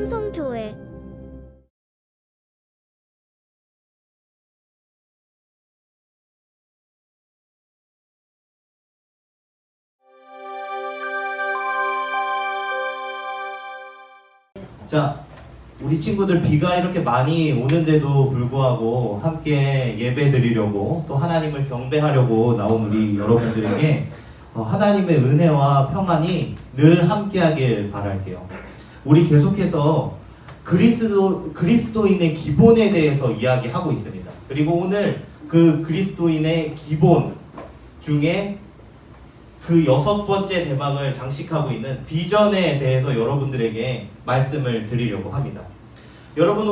삼성교회 자, 우리 친구들 비가 이렇게 많이 오는데도 불구하고 함께 예배 드리려고 또 하나님을 경배하려고 나온 우리 여러분들에게 하나님의 은혜와 평안이 늘 함께하길 바랄게요. 우리 계속해서 그리스도인의 기본에 대해서 이야기하고 있습니다. 그리고 오늘 그 그리스도인의 기본 중에 그 6번째 대막을 장식하고 있는 비전에 대해서 여러분들에게 말씀을 드리려고 합니다. 여러분,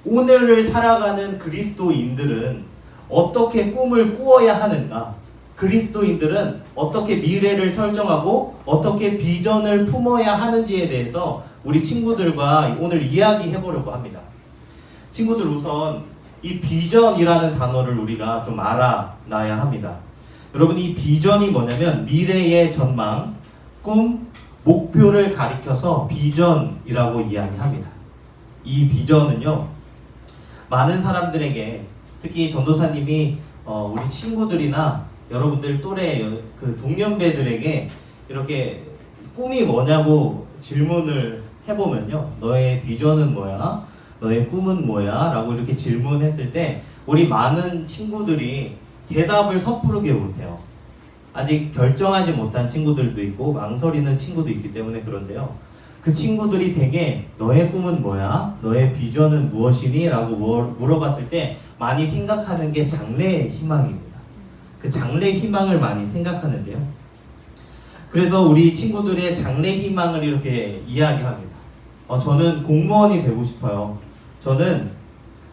오늘을 살아가는 그리스도인들은 어떻게 꿈을 꾸어야 하는가? 그리스도인들은 어떻게 미래를 설정하고 어떻게 비전을 품어야 하는지에 대해서 우리 친구들과 오늘 이야기해 보려고 합니다. 친구들, 우선 이 비전이라는 단어를 우리가 좀 알아놔야 합니다. 여러분, 이 비전이 뭐냐면 미래의 전망, 꿈, 목표를 가리켜서 비전이라고 이야기합니다. 이 비전은요, 많은 사람들에게, 특히 전도사님이 우리 친구들이나 여러분들 또래 그 동년배들에게 이렇게 꿈이 뭐냐고 질문을 해보면요, 너의 비전은 뭐야? 너의 꿈은 뭐야? 라고 이렇게 질문했을 때 우리 많은 친구들이 대답을 섣부르게 못해요. 아직 결정하지 못한 친구들도 있고 망설이는 친구도 있기 때문에 그런데요, 그 친구들이 되게 너의 꿈은 뭐야? 너의 비전은 무엇이니? 라고 물어봤을 때 많이 생각하는 게 장래의 희망입니다. 그 장래 희망을 많이 생각하는데요, 그래서 우리 친구들의 장래 희망을 이렇게 이야기합니다. 저는 공무원이 되고 싶어요. 저는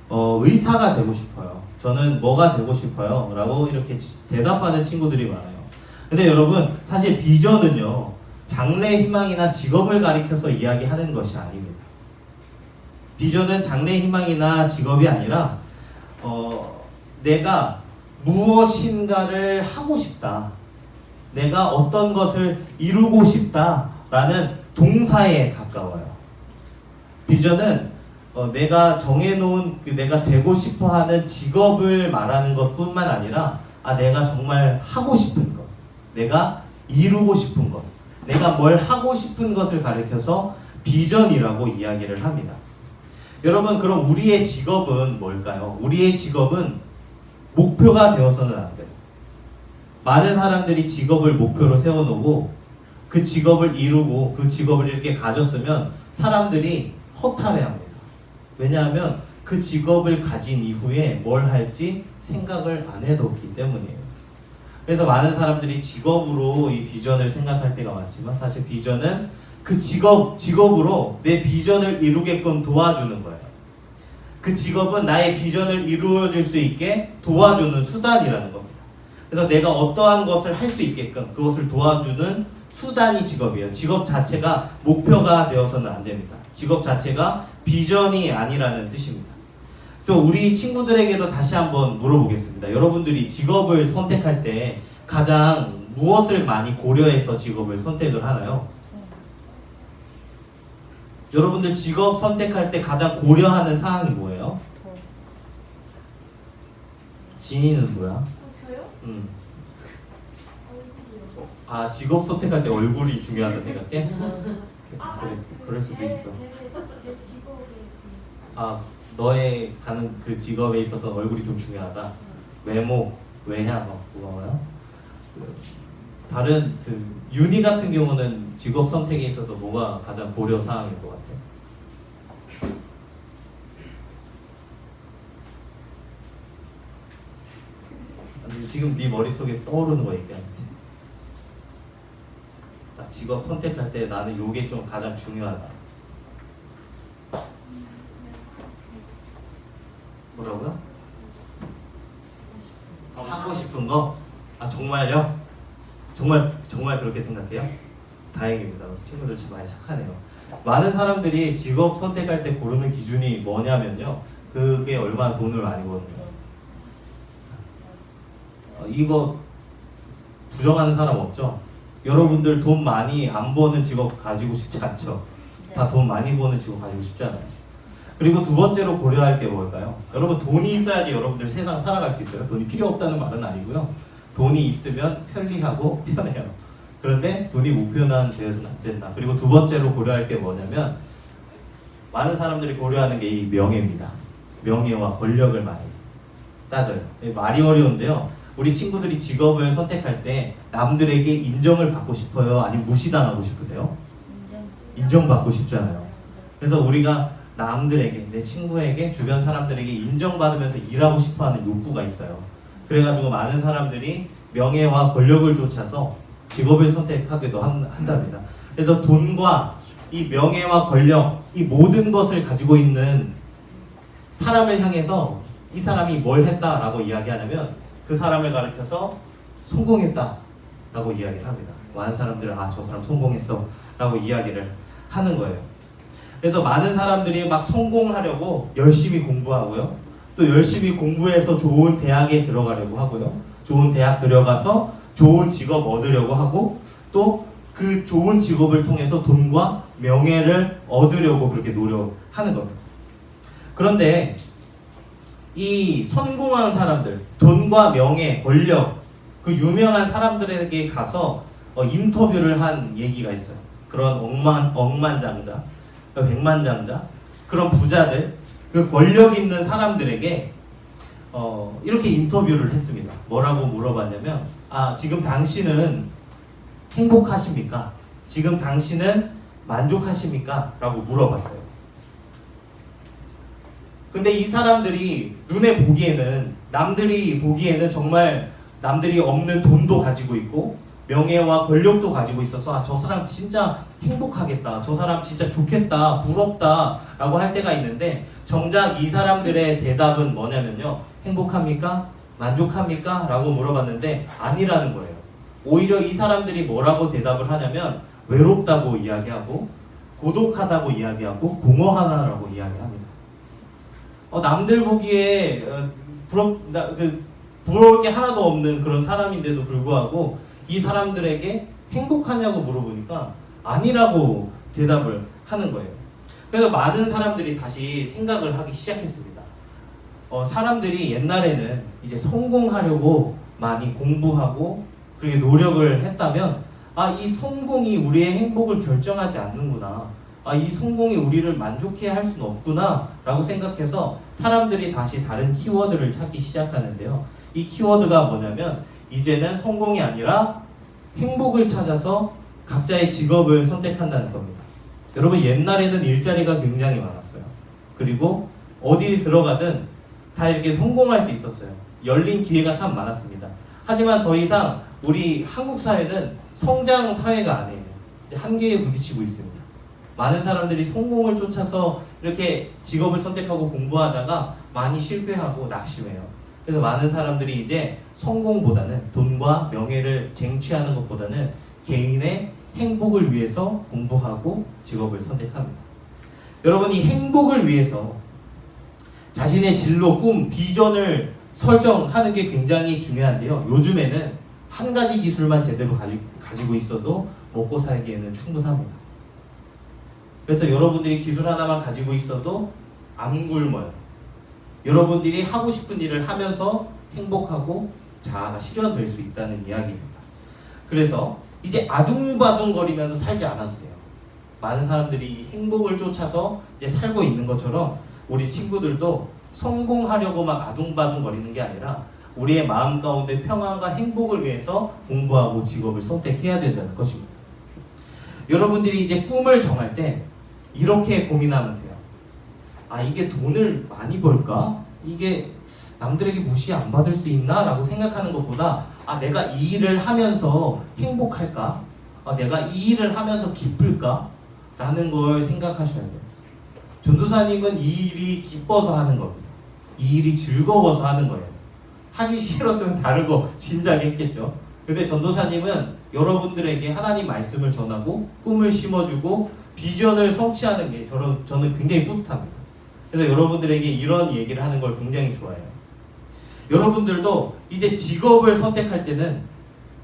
의사가 되고 싶어요. 저는 뭐가 되고 싶어요? 라고 이렇게 대답하는 친구들이 많아요. 근데 여러분, 사실 비전은요, 장래 희망이나 직업을 가리켜서 이야기하는 것이 아닙니다. 비전은 장래 희망이나 직업이 아니라 내가 무엇인가를 하고 싶다, 내가 어떤 것을 이루고 싶다라는 동사에 가까워요. 비전은 내가 정해놓은 내가 되고 싶어하는 직업을 말하는 것뿐만 아니라 내가 정말 하고 싶은 것, 내가 이루고 싶은 것, 내가 뭘 하고 싶은 것을 가리켜서 비전이라고 이야기를 합니다. 여러분, 그럼 우리의 직업은 뭘까요? 우리의 직업은 목표가 되어서는 안 돼요. 많은 사람들이 직업을 목표로 세워놓고 그 직업을 이루고 그 직업을 이렇게 가졌으면 사람들이 허탈해합니다. 왜냐하면 그 직업을 가진 이후에 뭘 할지 생각을 안 해뒀기 때문이에요. 그래서 많은 사람들이 직업으로 이 비전을 생각할 때가 많지만 사실 비전은 그 직업으로 내 비전을 이루게끔 도와주는 거예요. 그 직업은 나의 비전을 이루어줄 수 있게 도와주는 수단이라는 겁니다. 그래서 내가 어떠한 것을 할 수 있게끔 그것을 도와주는 수단이 직업이에요. 직업 자체가 목표가 되어서는 안 됩니다. 직업 자체가 비전이 아니라는 뜻입니다. 그래서 우리 친구들에게도 다시 한번 물어보겠습니다. 여러분들이 직업을 선택할 때 가장 무엇을 많이 고려해서 직업을 선택을 하나요? 여러분들 직업 선택할 때 가장 고려하는 사항이 뭐예요? 진이는 뭐야? 저요? 직업 선택할 때 얼굴이 중요하다 생각해? 그래, 그럴 수도 있어. 제 직업에 너의 가는 그 직업에 있어서 얼굴이 좀 중요하다. 외모, 외향, 뭐야? 다른 윤희 같은 경우는 직업 선택에 있어서 뭐가 가장 고려 사항일 것 같아? 지금 네 머릿속에 떠오르는 거 얘기하는데, 나 직업 선택할 때 나는 요게 좀 가장 중요하다. 뭐라고요? 하고 싶은 거? 정말요? 정말 그렇게 생각해요? 다행입니다. 친구들 참 많이 착하네요. 많은 사람들이 직업 선택할 때 고르는 기준이 뭐냐면요, 그게 얼마나 돈을 많이 버는가. 이거 부정하는 사람 없죠? 여러분들 돈 많이 안 버는 직업 가지고 싶지 않죠? 다 돈 많이 버는 직업 가지고 싶잖아요. 그리고 두 번째로 고려할 게 뭘까요? 여러분 돈이 있어야지 여러분들 세상 살아갈 수 있어요. 돈이 필요 없다는 말은 아니고요. 돈이 있으면 편리하고 편해요. 그런데 돈이 목표는 되어서는 안 된다. 그리고 두 번째로 고려할 게 뭐냐면 많은 사람들이 고려하는 게 이 명예입니다. 명예와 권력을 많이 따져요. 말이 어려운데요. 우리 친구들이 직업을 선택할 때 남들에게 인정을 받고 싶어요? 아니면 무시당하고 싶으세요? 인정받고 싶잖아요. 그래서 우리가 남들에게, 내 친구에게, 주변 사람들에게 인정받으면서 일하고 싶어하는 욕구가 있어요. 그래가지고 많은 사람들이 명예와 권력을 쫓아서 직업을 선택하기도 한답니다. 그래서 돈과 이 명예와 권력, 이 모든 것을 가지고 있는 사람을 향해서 이 사람이 뭘 했다라고 이야기하냐면 그 사람을 가리켜서 성공했다라고 이야기를 합니다. 많은 사람들은 저 사람 성공했어 라고 이야기를 하는 거예요. 그래서 많은 사람들이 막 성공하려고 열심히 공부하고요. 또 열심히 공부해서 좋은 대학에 들어가려고 하고요. 좋은 대학 들어가서 좋은 직업 얻으려고 하고 또 그 좋은 직업을 통해서 돈과 명예를 얻으려고 그렇게 노력하는 겁니다. 그런데 이 성공한 사람들, 돈과 명예, 권력, 그 유명한 사람들에게 가서 인터뷰를 한 얘기가 있어요. 그런 억만장자, 백만장자, 그런 부자들, 그 권력 있는 사람들에게 이렇게 인터뷰를 했습니다. 뭐라고 물어봤냐면 지금 당신은 행복하십니까? 지금 당신은 만족하십니까? 라고 물어봤어요. 근데 이 사람들이 눈에 보기에는 남들이 보기에는 정말 남들이 없는 돈도 가지고 있고 명예와 권력도 가지고 있어서 저 사람 진짜 행복하겠다, 저 사람 진짜 좋겠다, 부럽다 라고 할 때가 있는데 정작 이 사람들의 대답은 뭐냐면요, 행복합니까? 만족합니까? 라고 물어봤는데 아니라는 거예요. 오히려 이 사람들이 뭐라고 대답을 하냐면 외롭다고 이야기하고 고독하다고 이야기하고 공허하다라고 이야기합니다. 남들 보기에 부러울 게 하나도 없는 그런 사람인데도 불구하고 이 사람들에게 행복하냐고 물어보니까 아니라고 대답을 하는 거예요. 그래서 많은 사람들이 다시 생각을 하기 시작했습니다. 사람들이 옛날에는 이제 성공하려고 많이 공부하고 그렇게 노력을 했다면 이 성공이 우리의 행복을 결정하지 않는구나, 이 성공이 우리를 만족해 할 수는 없구나 라고 생각해서 사람들이 다시 다른 키워드를 찾기 시작하는데요. 이 키워드가 뭐냐면 이제는 성공이 아니라 행복을 찾아서 각자의 직업을 선택한다는 겁니다. 여러분, 옛날에는 일자리가 굉장히 많았어요. 그리고 어디 들어가든 다 이렇게 성공할 수 있었어요. 열린 기회가 참 많았습니다. 하지만 더 이상 우리 한국 사회는 성장 사회가 아니에요. 이제 한계에 부딪히고 있습니다. 많은 사람들이 성공을 쫓아서 이렇게 직업을 선택하고 공부하다가 많이 실패하고 낙심해요. 그래서 많은 사람들이 이제 성공보다는 돈과 명예를 쟁취하는 것보다는 개인의 행복을 위해서 공부하고 직업을 선택합니다. 여러분, 이 행복을 위해서 자신의 진로, 꿈, 비전을 설정하는 게 굉장히 중요한데요. 요즘에는 한 가지 기술만 제대로 가지고 있어도 먹고 살기에는 충분합니다. 그래서 여러분들이 기술 하나만 가지고 있어도 안 굶어요. 여러분들이 하고 싶은 일을 하면서 행복하고 자아가 실현될 수 있다는 이야기입니다. 그래서 이제 아둥바둥거리면서 살지 않아도 돼요. 많은 사람들이 행복을 쫓아서 이제 살고 있는 것처럼 우리 친구들도 성공하려고 막 아둥바둥거리는 게 아니라 우리의 마음 가운데 평안과 행복을 위해서 공부하고 직업을 선택해야 된다는 것입니다. 여러분들이 이제 꿈을 정할 때 이렇게 고민하면 돼요. 이게 돈을 많이 벌까? 이게 남들에게 무시 안 받을 수 있나? 라고 생각하는 것보다 내가 이 일을 하면서 행복할까? 내가 이 일을 하면서 기쁠까? 라는 걸 생각하셔야 돼요. 전도사님은 이 일이 기뻐서 하는 겁니다. 이 일이 즐거워서 하는 거예요. 하기 싫었으면 다른 거 진작에 했겠죠. 근데 전도사님은 여러분들에게 하나님 말씀을 전하고 꿈을 심어주고 비전을 성취하는 게 저는 굉장히 뿌듯합니다. 그래서 여러분들에게 이런 얘기를 하는 걸 굉장히 좋아해요. 여러분들도 이제 직업을 선택할 때는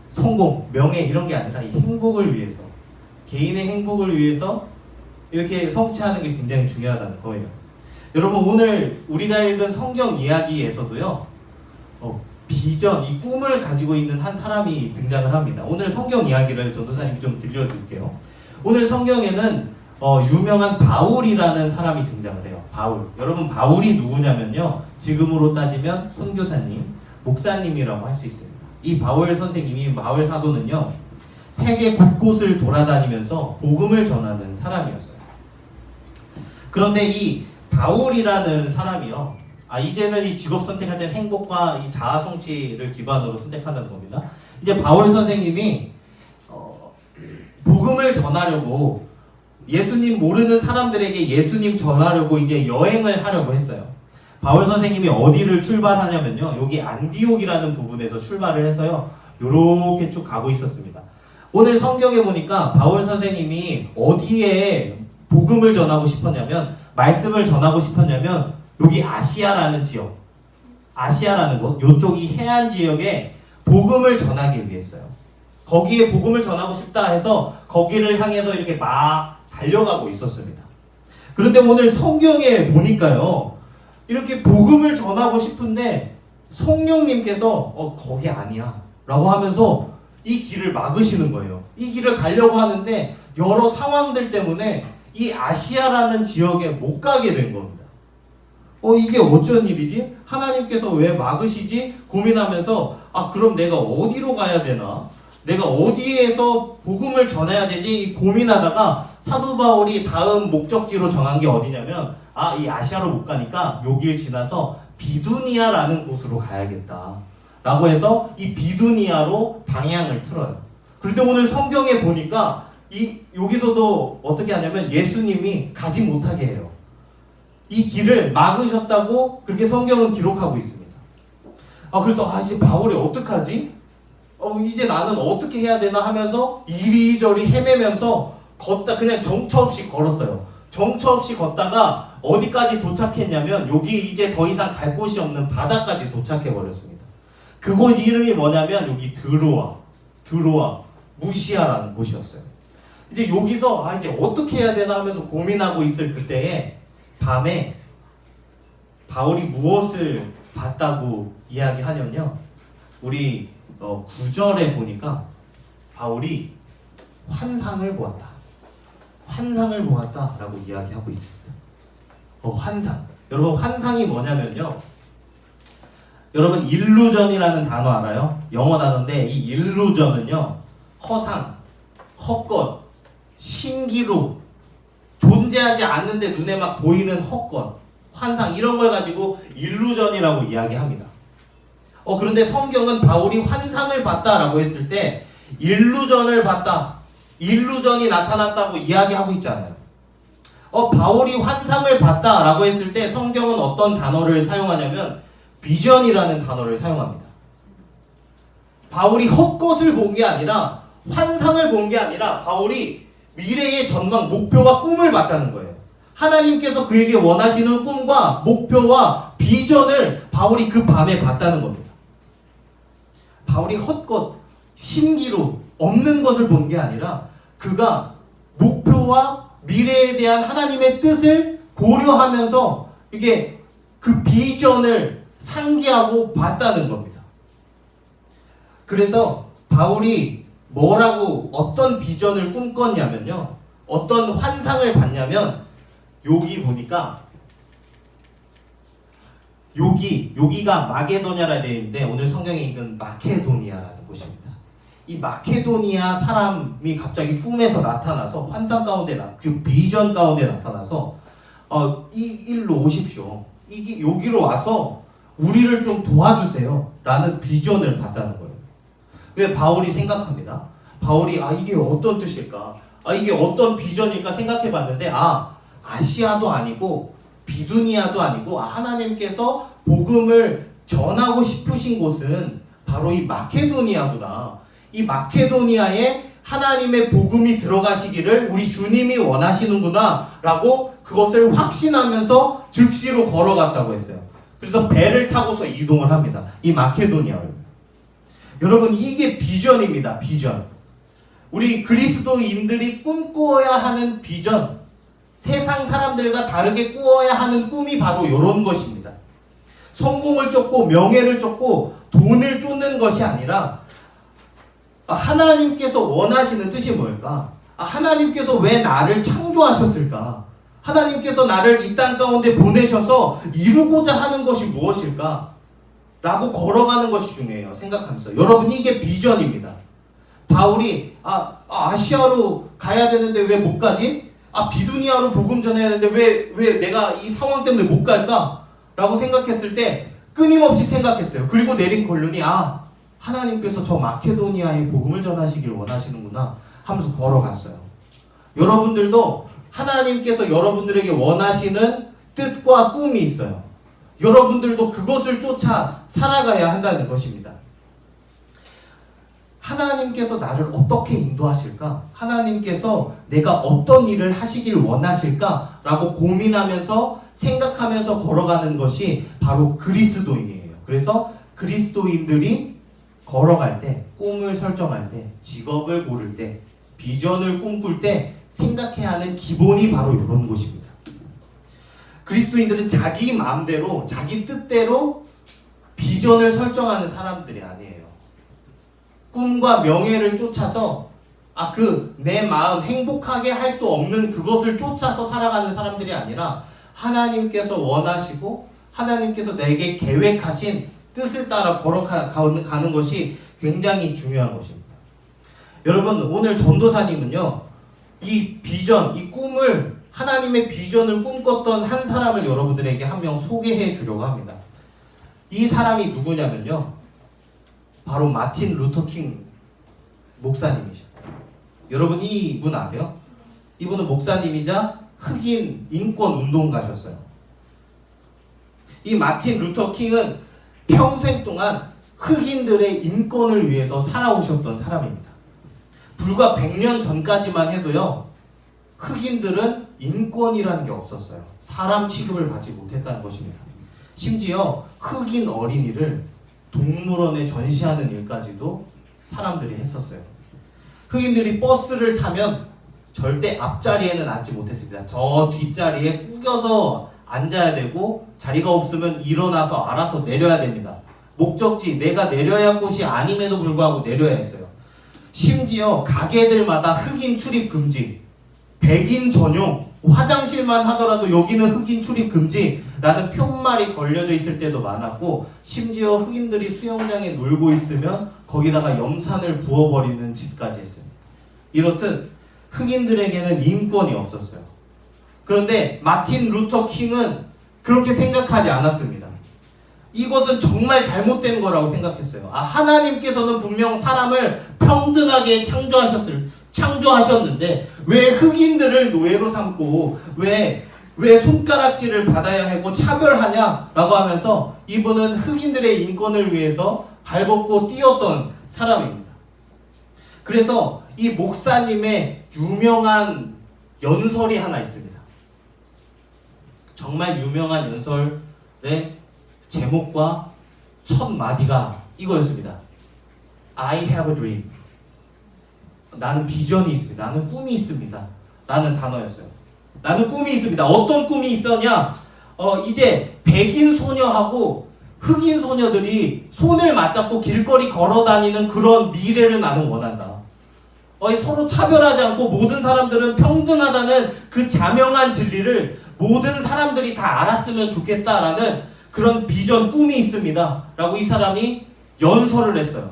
성공, 명예 이런 게 아니라 이 행복을 위해서, 개인의 행복을 위해서 이렇게 성취하는 게 굉장히 중요하다는 거예요. 여러분 오늘 우리가 읽은 성경 이야기에서도요. 비전, 이 꿈을 가지고 있는 한 사람이 등장을 합니다. 오늘 성경 이야기를 전도사님이 좀 들려줄게요. 오늘 성경에는 유명한 바울이라는 사람이 등장을 해요. 바울. 여러분 바울이 누구냐면요. 지금으로 따지면 선교사님, 목사님이라고 할 수 있습니다. 이 바울 선생님이, 바울 사도는요. 세계 곳곳을 돌아다니면서 복음을 전하는 사람이었어요. 그런데 이 바울이라는 사람이요. 이제는 이 직업 선택할 때 행복과 이 자아 성취를 기반으로 선택하는 겁니다. 이제 바울 선생님이 복음을 전하려고 예수님 모르는 사람들에게 예수님 전하려고 이제 여행을 하려고 했어요. 바울 선생님이 어디를 출발하냐면요. 여기 안디옥이라는 부분에서 출발을 해서요. 요렇게 쭉 가고 있었습니다. 오늘 성경에 보니까 바울 선생님이 어디에 복음을 전하고 싶었냐면, 말씀을 전하고 싶었냐면 여기 아시아라는 지역, 아시아라는 곳, 요쪽이 해안 지역에 복음을 전하기 위해서요. 거기에 복음을 전하고 싶다 해서 거기를 향해서 이렇게 막 달려가고 있었습니다. 그런데 오늘 성경에 보니까요, 이렇게 복음을 전하고 싶은데 성령님께서 거기 아니야 라고 하면서 이 길을 막으시는 거예요. 이 길을 가려고 하는데 여러 상황들 때문에 이 아시아라는 지역에 못 가게 된 겁니다. 이게 어쩐 일이지? 하나님께서 왜 막으시지? 고민하면서 그럼 내가 어디로 가야 되나? 내가 어디에서 복음을 전해야 되지? 고민하다가 사도 바울이 다음 목적지로 정한 게 어디냐면 이 아시아로 못 가니까 여길 지나서 비두니아라는 곳으로 가야겠다 라고 해서 이 비두니아로 방향을 틀어요. 그런데 오늘 성경에 보니까 여기서도 어떻게 하냐면 예수님이 가지 못하게 해요. 이 길을 막으셨다고 그렇게 성경은 기록하고 있습니다. 그래서 이제 바울이 어떡하지? 이제 나는 어떻게 해야 되나 하면서 이리저리 헤매면서 그냥 정처 없이 걸었어요. 정처 없이 걷다가 어디까지 도착했냐면 여기 이제 더 이상 갈 곳이 없는 바다까지 도착해 버렸습니다. 그곳 이름이 뭐냐면 여기 드로아, 무시아라는 곳이었어요. 이제 여기서 이제 어떻게 해야 되나 하면서 고민하고 있을 그때에 밤에 바울이 무엇을 봤다고 이야기하냐면요. 우리 9절에 보니까 바울이 환상을 보았다. 환상을 보았다라고 이야기하고 있습니다. 환상. 여러분 환상이 뭐냐면요. 여러분 일루전이라는 단어 알아요? 영어 단어인데 이 일루전은요. 허상, 헛것, 신기루, 존재하지 않는데 눈에 막 보이는 헛것, 환상 이런 걸 가지고 일루전이라고 이야기합니다. 그런데 성경은 바울이 환상을 봤다라고 했을 때 일루전을 봤다, 일루전이 나타났다고 이야기하고 있지 않아요. 바울이 환상을 봤다라고 했을 때 성경은 어떤 단어를 사용하냐면 비전이라는 단어를 사용합니다. 바울이 헛것을 본 게 아니라 환상을 본 게 아니라 바울이 미래의 전망, 목표와 꿈을 봤다는 거예요. 하나님께서 그에게 원하시는 꿈과 목표와 비전을 바울이 그 밤에 봤다는 겁니다. 바울이 헛것, 신기루, 없는 것을 본 게 아니라 그가 목표와 미래에 대한 하나님의 뜻을 고려하면서 이게 그 비전을 상기하고 봤다는 겁니다. 그래서 바울이 어떤 비전을 꿈꿨냐면요. 어떤 환상을 봤냐면 여기 보니까 여기가 마게도냐라 되어 있는데 오늘 성경에 있는 마케도니아라는 곳입니다. 이 마케도니아 사람이 갑자기 꿈에서 나타나서 환상 가운데 그 비전 가운데 나타나서 이 일로 오십시오. 여기로 와서 우리를 좀 도와주세요. 라는 비전을 봤다는 거예요. 왜 바울이 생각합니다. 바울이 이게 어떤 뜻일까? 이게 어떤 비전일까 생각해 봤는데 아시아도 아니고 비두니아도 아니고 하나님께서 복음을 전하고 싶으신 곳은 바로 이 마케도니아구나. 이 마케도니아에 하나님의 복음이 들어가시기를 우리 주님이 원하시는구나 라고 그것을 확신하면서 즉시로 걸어갔다고 했어요. 그래서 배를 타고서 이동을 합니다. 이 마케도니아를. 여러분 이게 비전입니다. 비전. 우리 그리스도인들이 꿈꾸어야 하는 비전. 세상 사람들과 다르게 꾸어야 하는 꿈이 바로 이런 것입니다. 성공을 쫓고 명예를 쫓고 돈을 쫓는 것이 아니라 하나님께서 원하시는 뜻이 뭘까? 하나님께서 왜 나를 창조하셨을까? 하나님께서 나를 이 땅 가운데 보내셔서 이루고자 하는 것이 무엇일까? 라고 걸어가는 것이 중요해요. 생각하면서. 여러분, 이게 비전입니다. 바울이 아시아로 가야 되는데 왜 못 가지? 비두니아로 복음 전해야 되는데 왜 내가 이 상황 때문에 못 갈까? 라고 생각했을 때 끊임없이 생각했어요. 그리고 내린 결론이 하나님께서 저 마케도니아에 복음을 전하시길 원하시는구나 하면서 걸어갔어요. 여러분들도 하나님께서 여러분들에게 원하시는 뜻과 꿈이 있어요. 여러분들도 그것을 쫓아 살아가야 한다는 것입니다. 하나님께서 나를 어떻게 인도하실까? 하나님께서 내가 어떤 일을 하시길 원하실까? 라고 고민하면서 생각하면서 걸어가는 것이 바로 그리스도인이에요. 그래서 그리스도인들이 걸어갈 때, 꿈을 설정할 때, 직업을 고를 때, 비전을 꿈꿀 때 생각해야 하는 기본이 바로 이런 것입니다. 그리스도인들은 자기 마음대로, 자기 뜻대로 비전을 설정하는 사람들이 아니에요. 꿈과 명예를 쫓아서 내 마음 행복하게 할 수 없는 그것을 쫓아서 살아가는 사람들이 아니라 하나님께서 원하시고 하나님께서 내게 계획하신 뜻을 따라 걸어가는 것이 굉장히 중요한 것입니다. 여러분, 오늘 전도사님은요, 이 비전, 이 꿈을, 하나님의 비전을 꿈꿨던 한 사람을 여러분들에게 한 명 소개해 주려고 합니다. 이 사람이 누구냐면요, 바로 마틴 루터 킹 목사님이셔요. 여러분, 이분 아세요? 이분은 목사님이자 흑인 인권 운동가셨어요. 이 마틴 루터 킹은 평생 동안 흑인들의 인권을 위해서 살아오셨던 사람입니다. 불과 100년 전까지만 해도요, 흑인들은 인권이라는 게 없었어요. 사람 취급을 받지 못했다는 것입니다. 심지어 흑인 어린이를 동물원에 전시하는 일까지도 사람들이 했었어요. 흑인들이 버스를 타면 절대 앞자리에는 앉지 못했습니다. 저 뒷자리에 구겨서 앉아야 되고, 자리가 없으면 일어나서 알아서 내려야 됩니다. 목적지, 내가 내려야 할 곳이 아님에도 불구하고 내려야 했어요. 심지어 가게들마다 흑인 출입 금지, 백인 전용, 화장실만 하더라도 여기는 흑인 출입 금지라는 표말이 걸려져 있을 때도 많았고, 심지어 흑인들이 수영장에 놀고 있으면 거기다가 염산을 부어버리는 짓까지 했습니다. 이렇듯 흑인들에게는 인권이 없었어요. 그런데 마틴 루터 킹은 그렇게 생각하지 않았습니다. 이것은 정말 잘못된 거라고 생각했어요. 하나님께서는 분명 사람을 평등하게 창조하셨는데 왜 흑인들을 노예로 삼고 왜 손가락질을 받아야 하고 차별하냐라고 하면서 이분은 흑인들의 인권을 위해서 발벗고 뛰었던 사람입니다. 그래서 이 목사님의 유명한 연설이 하나 있습니다. 정말 유명한 연설의 제목과 첫 마디가 이거였습니다. I have a dream. 나는 비전이 있습니다. 나는 꿈이 있습니다. 라는 단어였어요. 나는 꿈이 있습니다. 어떤 꿈이 있었냐? 이제 백인 소녀하고 흑인 소녀들이 손을 맞잡고 길거리 걸어다니는 그런 미래를 나는 원한다. 서로 차별하지 않고 모든 사람들은 평등하다는 그 자명한 진리를 모든 사람들이 다 알았으면 좋겠다라는 그런 비전, 꿈이 있습니다. 라고 이 사람이 연설을 했어요.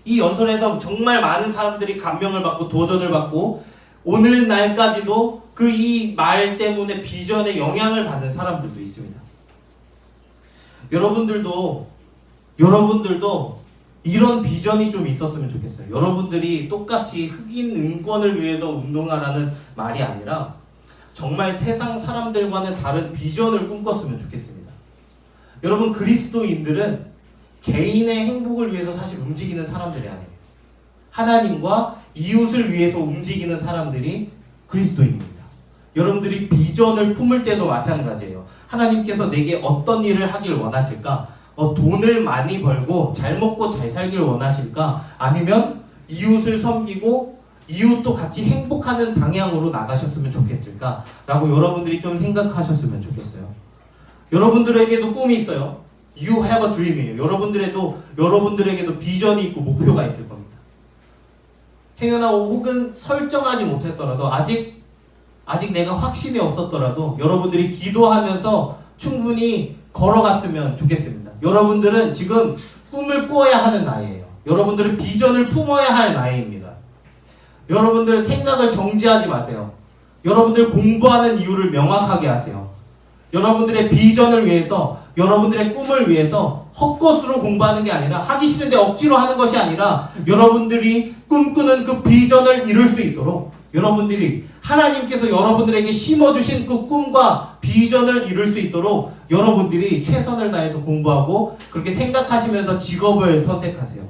이 연설에서 정말 많은 사람들이 감명을 받고 도전을 받고 오늘날까지도 그 이 말 때문에 비전에 영향을 받는 사람들도 있습니다. 여러분들도 이런 비전이 좀 있었으면 좋겠어요. 여러분들이 똑같이 흑인 인권을 위해서 운동하라는 말이 아니라 정말 세상 사람들과는 다른 비전을 꿈꿨으면 좋겠습니다. 여러분, 그리스도인들은 개인의 행복을 위해서 사실 움직이는 사람들이 아니에요. 하나님과 이웃을 위해서 움직이는 사람들이 그리스도인입니다. 여러분들이 비전을 품을 때도 마찬가지예요. 하나님께서 내게 어떤 일을 하길 원하실까? 돈을 많이 벌고 잘 먹고 잘 살길 원하실까? 아니면 이웃을 섬기고 이웃도 같이 행복하는 방향으로 나가셨으면 좋겠을까? 라고 여러분들이 좀 생각하셨으면 좋겠어요. 여러분들에게도 꿈이 있어요. You have a dream이에요. 여러분들에게도 비전이 있고 목표가 있을 겁니다. 행여나 혹은 설정하지 못했더라도 아직 내가 확신이 없었더라도 여러분들이 기도하면서 충분히 걸어갔으면 좋겠습니다. 여러분들은 지금 꿈을 꾸어야 하는 나이예요. 여러분들은 비전을 품어야 할 나이입니다. 여러분들 생각을 정지하지 마세요. 여러분들 공부하는 이유를 명확하게 하세요. 여러분들의 비전을 위해서, 여러분들의 꿈을 위해서 헛것으로 공부하는 게 아니라, 하기 싫은데 억지로 하는 것이 아니라, 여러분들이 꿈꾸는 그 비전을 이룰 수 있도록 여러분들이 하나님께서 여러분들에게 심어주신 그 꿈과 비전을 이룰 수 있도록 여러분들이 최선을 다해서 공부하고 그렇게 생각하시면서 직업을 선택하세요.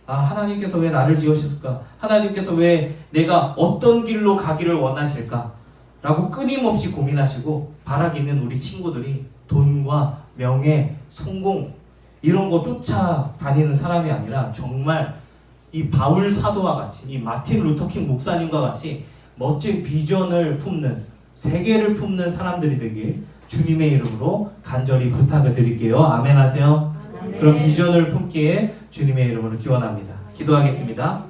아, 하나님께서 왜 나를 지으셨을까? 하나님께서 왜 내가 어떤 길로 가기를 원하실까? 라고 끊임없이 고민하시고 바라기는 우리 친구들이 돈과 명예, 성공 이런 거 쫓아다니는 사람이 아니라 정말 이 바울 사도와 같이, 이 마틴 루터킹 목사님과 같이 멋진 비전을 품는, 세계를 품는 사람들이 되길 주님의 이름으로 간절히 부탁을 드릴게요. 아멘 하세요. 그런 비전을 품기에 주님의 이름으로 기원합니다. 기도하겠습니다.